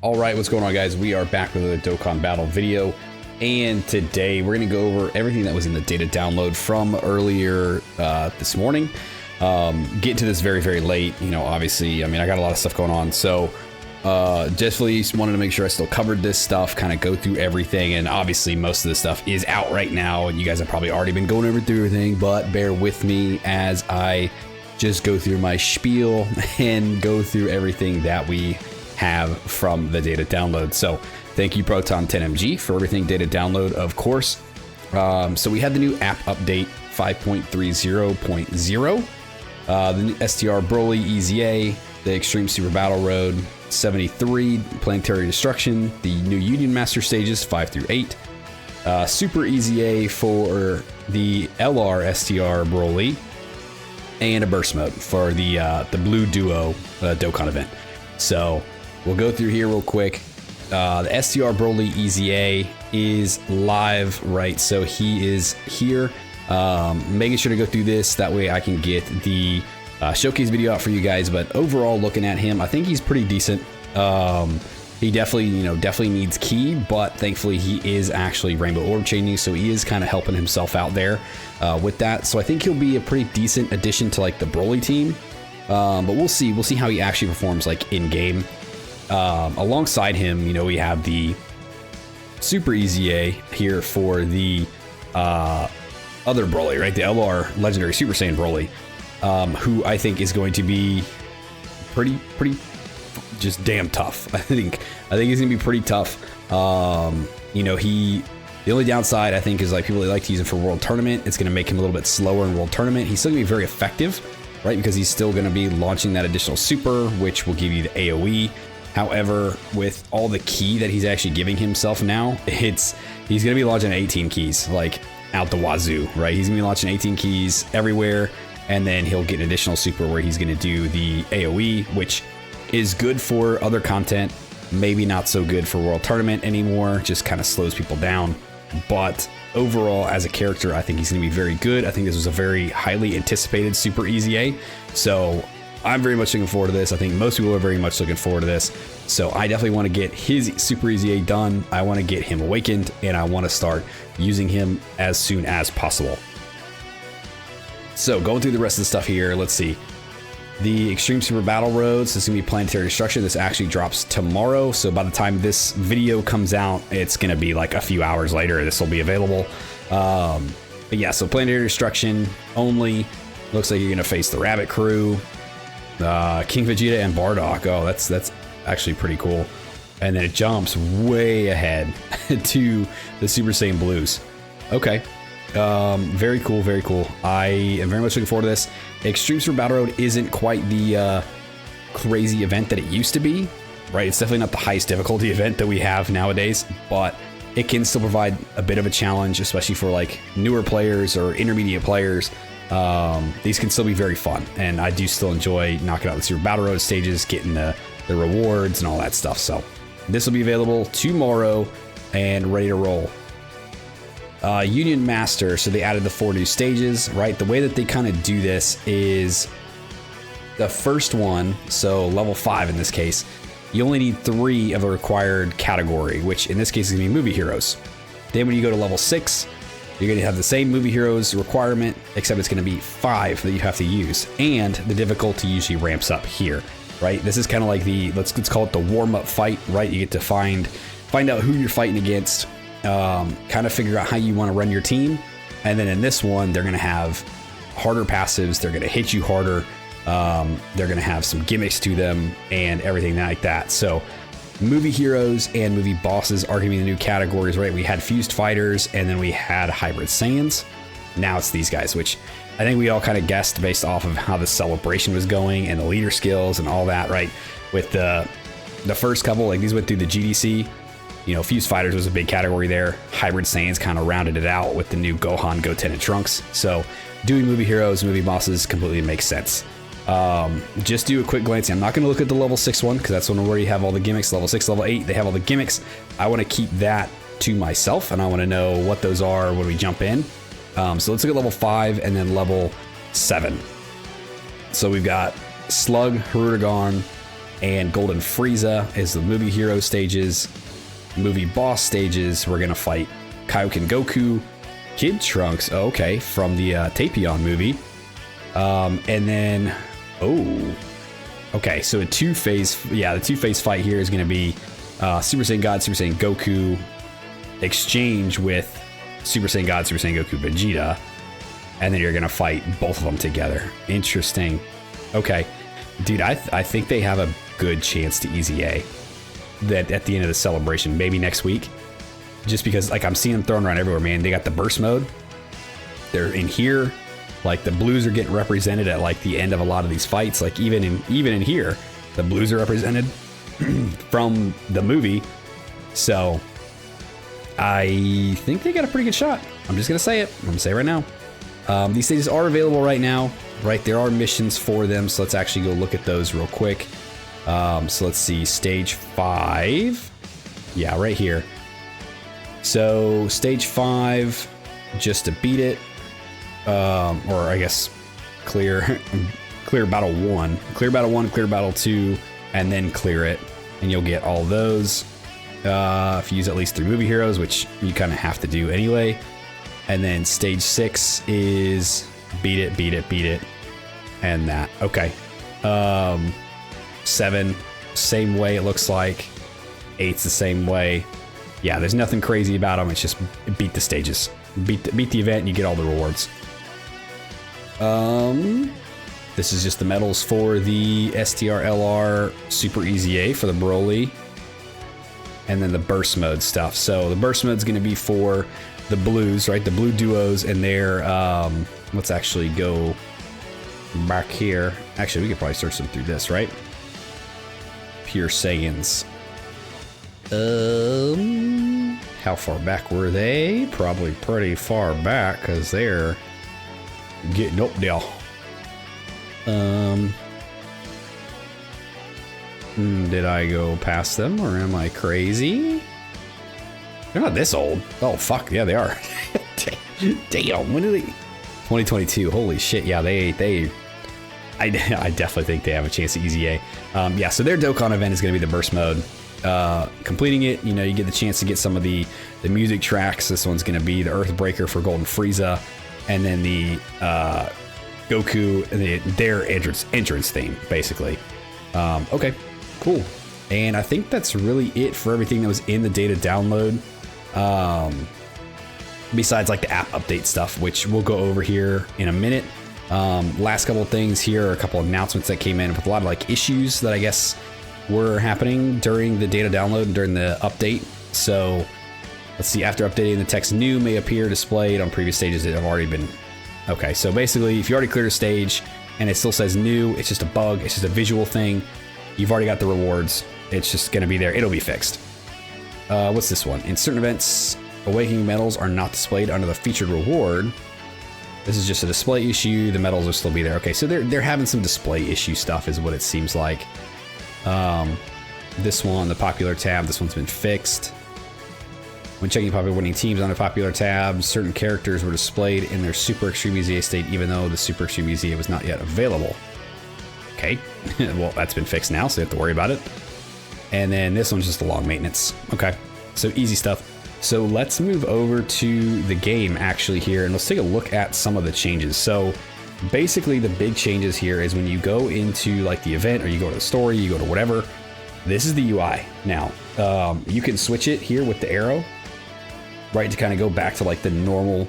All right, what's going on, guys? We are back with another Dokkan battle video, and today we're going to go over everything that was in the data download from earlier this morning. Getting to this very late, you know, obviously, I mean, I got a lot of stuff going on, so definitely wanted to make sure I still covered this stuff, kind of go through everything, and obviously most of the stuff is out right now, and you guys have probably already been going over through everything, but bear with me as I just go through my spiel and go through everything that we have from the data download. So thank you Proton 10MG for everything data download, of course. So we had the new app update 5.30.0, the new STR Broly EZA, the Extreme Super Battle Road 73, Planetary Destruction, the new Union Master stages 5 through 8, Super EZA for the LR STR Broly, and a burst mode for the Blue Duo Dokkan event. So we'll go through here real quick. The STR Broly EZA is live, right? So he is here. Making sure to go through this. That way I can get the showcase video out for you guys. But overall, looking at him, I think he's pretty decent. He definitely needs key, but thankfully he is actually Rainbow Orb changing, so he is kind of helping himself out there with that. So I think he'll be a pretty decent addition to like the Broly team. But we'll see how he actually performs like in game. Alongside him, you know, we have the Super EZA here for the other Broly, right? The LR Legendary Super Saiyan Broly, who I think is going to be pretty just damn tough. I think he's gonna be pretty tough. You know, the only downside I think is like people that like to use him for World Tournament. It's gonna make him a little bit slower in World Tournament. He's still gonna be very effective, right? Because he's still gonna be launching that additional super, which will give you the AoE. However, with all the key that he's actually giving himself now, he's gonna be launching 18 keys, like out the wazoo, right? He's gonna be launching 18 keys everywhere, and then he'll get an additional super where he's gonna do the AoE, which is good for other content, maybe not so good for World Tournament anymore, just kind of slows people down. But overall, as a character, I think he's going to be very good. I think this was a very highly anticipated Super EZA, so I'm very much looking forward to this. I think most people are very much looking forward to this, so I definitely want to get his Super EZA done. I want to get him awakened, and I want to start using him as soon as possible. So going through the rest of the stuff here, let's see. The Extreme Super Battle Roads, this is going to be Planetary Destruction. This actually drops tomorrow, so by the time this video comes out, it's going to be like a few hours later. This will be available. But yeah, so Planetary Destruction only. Looks like you're going to face the Rabbit Crew, King Vegeta, and Bardock. Oh, that's actually pretty cool. And then it jumps way ahead to the Super Saiyan Blues. Okay. Very cool. I am very much looking forward to this. Extreme Super Battle Road isn't quite the crazy event that it used to be, right? It's definitely not the highest difficulty event that we have nowadays, but it can still provide a bit of a challenge, especially for like newer players or intermediate players. These can still be very fun, and I do still enjoy knocking out the Super Battle Road stages, getting the rewards and all that stuff. So this will be available tomorrow and ready to roll. Union Master, so they added the 4 new stages, right? The way that they kind of do this is the first one, so level 5 in this case, you only need 3 of a required category, which in this case is gonna be movie heroes. Then when you go to level 6, you're gonna have the same movie heroes requirement, except it's gonna be 5 that you have to use, and the difficulty usually ramps up here, right? This is kind of like the, let's call it the warm-up fight, right? You get to find out who you're fighting against, kind of figure out how you want to run your team, and then in this one they're going to have harder passives, they're going to hit you harder, they're going to have some gimmicks to them and everything like that. So movie heroes and movie bosses are going to be the new categories, right? We had fused fighters, and then we had hybrid Saiyans. Now it's these guys, which I think we all kind of guessed based off of how the celebration was going and the leader skills and all that, right? With the first couple, like these went through the GDC. You know, Fused Fighters was a big category there. Hybrid Saiyans kind of rounded it out with the new Gohan, Goten, and Trunks. So doing movie heroes, movie bosses completely makes sense. Just do a quick glance. I'm not going to look at the level 6 one because that's one where you have all the gimmicks. Level 6, level 8, they have all the gimmicks. I want to keep that to myself, and I want to know what those are when we jump in. So let's look at level 5 and then level 7. So we've got Slug, Hirudegarn, And Golden Frieza is the movie hero stages. Movie boss stages, we're going to fight Kaioken Goku, Kid Trunks, okay, from the Tapion movie. And then, okay, so a two-phase fight here is going to be Super Saiyan God, Super Saiyan Goku exchange with Super Saiyan God, Super Saiyan Goku Vegeta. And then you're going to fight both of them together. Interesting. Okay. Dude, I think they have a good chance to Easy A that at the end of the celebration, maybe next week. Just because, like, I'm seeing them thrown around everywhere, man. They got the burst mode. They're in here. Like, the blues are getting represented at, like, the end of a lot of these fights. Like, even in here, the blues are represented from the movie. So, I think they got a pretty good shot. I'm just going to say it. I'm going to say it right now. These stages are available right now, right? There are missions for them, so let's actually go look at those real quick. So let's see, stage 5. Yeah, right here. So stage 5, just to beat it, or I guess clear battle 1, clear battle 1, clear battle 2, and then clear it, and you'll get all those. If you use at least 3 movie heroes, which you kind of have to do anyway. And then stage 6 is beat it, and that. Okay. 7, same way it looks like. 8's the same way. Yeah, there's nothing crazy about them. It's just beat the stages. Beat the event and you get all the rewards. This is just the medals for the STR-LR Super Easy A for the Broly. And then the burst mode stuff. So the burst mode is going to be for the blues, right? The blue duos and their, let's actually go back here. Actually, we could probably search them through this, right? Pure Saiyans. How far back were they? Probably pretty far back because they're getting up there. Did I go past them or am I crazy? They're not this old. Oh, fuck. Yeah, they are. Damn. When did they? 2022. Holy shit. Yeah, I definitely think they have a chance to Easy A. Yeah, so their Dokkan event is going to be the burst mode. Completing it, you know, you get the chance to get some of the music tracks. This one's going to be the Earthbreaker for Golden Frieza. And then the Goku, their entrance theme, basically. Okay, cool. And I think that's really it for everything that was in the data download. Besides like the app update stuff, which we'll go over here in a minute. Last couple of things here are a couple of announcements that came in with a lot of like issues that I guess were happening during the data download and during the update. So let's see, after updating, the text new may appear displayed on previous stages that have already been. Okay, so basically if you already cleared a stage and it still says new, it's just a bug, it's just a visual thing. You've already got the rewards. It's just going to be there. It'll be fixed. What's this one? In certain events, awakening medals are not displayed under the featured reward. This is just a display issue. The medals will still be there. Okay, so they're having some display issue stuff is what it seems like. This one, the popular tab, this one's been fixed. When checking popular winning teams on the popular tab, certain characters were displayed in their Super Extreme EZA state, even though the Super Extreme EZA was not yet available. Okay, well, that's been fixed now, so you have to worry about it. And then this one's just a long maintenance. Okay, so easy stuff. So let's move over to the game actually here, and let's take a look at some of the changes. So basically the big changes here is when you go into like the event or you go to the story, you go to whatever, this is the UI. Now, you can switch it here with the arrow, right, to kind of go back to like the normal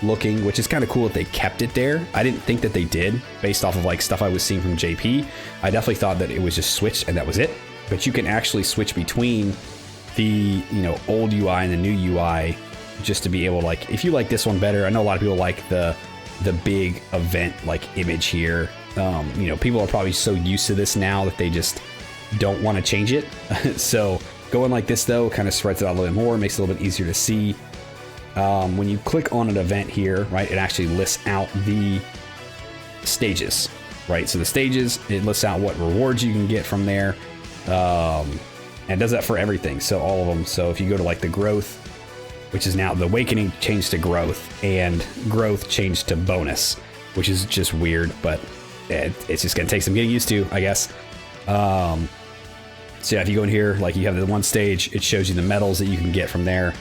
looking, which is kind of cool that they kept it there. I didn't think that they did based off of like stuff I was seeing from JP. I definitely thought that it was just switched and that was it. But you can actually switch between the, you know, old UI and the new UI just to be able to, like, if you like this one better. I know a lot of people like the big event like image here. You know, people are probably so used to this now that they just don't want to change it. So going like this though kind of spreads it out a little bit more, makes it a little bit easier to see. When you click on an event here, right, it actually lists out the stages, right? So the stages, it lists out what rewards you can get from there. And does that for everything, so all of them. So if you go to like the growth, which is now the awakening changed to growth, and growth changed to bonus, which is just weird, but it's just gonna take some getting used to, I guess. So yeah, if you go in here, like you have the one stage, it shows you the medals that you can get from there,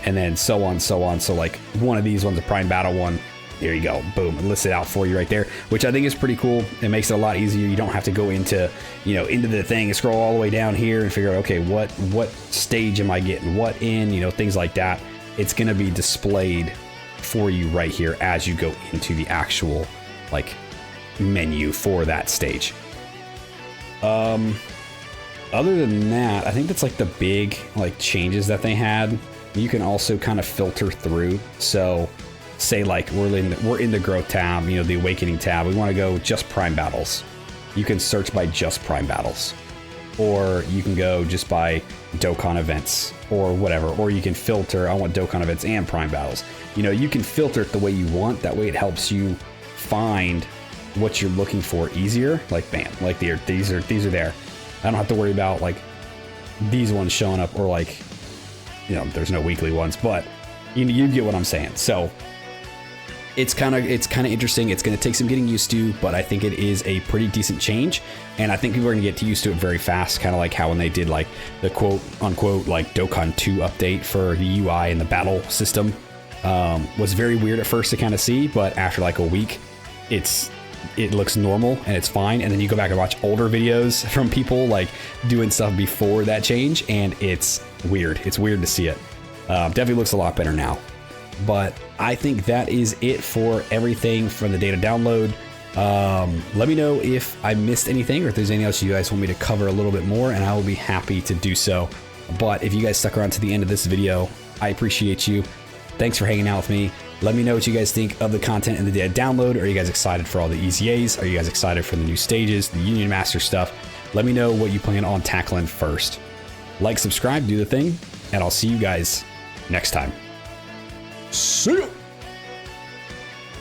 and then so on, so on. So like one of these one's a Prime Battle one. There you go, boom, it lists it out for you right there, which I think is pretty cool. It makes it a lot easier. You don't have to go into, into the thing and scroll all the way down here and figure out, okay, what stage am I getting what in, things like that. It's gonna be displayed for you right here as you go into the actual like menu for that stage. Other than that, I think that's like the big like changes that they had. You can also kind of filter through. So say like we're in the growth tab, the awakening tab. We want to go just Prime Battles. You can search by just Prime Battles, or you can go just by Dokkan events or whatever, or you can filter, I want Dokkan events and Prime Battles. You can filter it the way you want. That way it helps you find what you're looking for easier. Like bam, like these are there. I don't have to worry about like these ones showing up, or like, there's no weekly ones, but you get what I'm saying. So it's kind of interesting. It's going to take some getting used to, but I think it is a pretty decent change, and I think people are going to get used to it very fast. Kind of like how when they did like the quote unquote like Dokkan 2 update for the UI and the battle system, was very weird at first to kind of see, but after like a week, it looks normal and it's fine. And then you go back and watch older videos from people like doing stuff before that change, and it's weird. It's weird to see it. Definitely looks a lot better now. But I think that is it for everything from the data download. Let me know if I missed anything, or if there's anything else you guys want me to cover a little bit more, and I will be happy to do so. But if you guys stuck around to the end of this video, I appreciate you. Thanks for hanging out with me. Let me know what you guys think of the content in the data download. Are you guys excited for all the EZAs? Are you guys excited for the new stages, the Union Master stuff? Let me know what you plan on tackling first. Like, subscribe, do the thing, and I'll see you guys next time. See ya!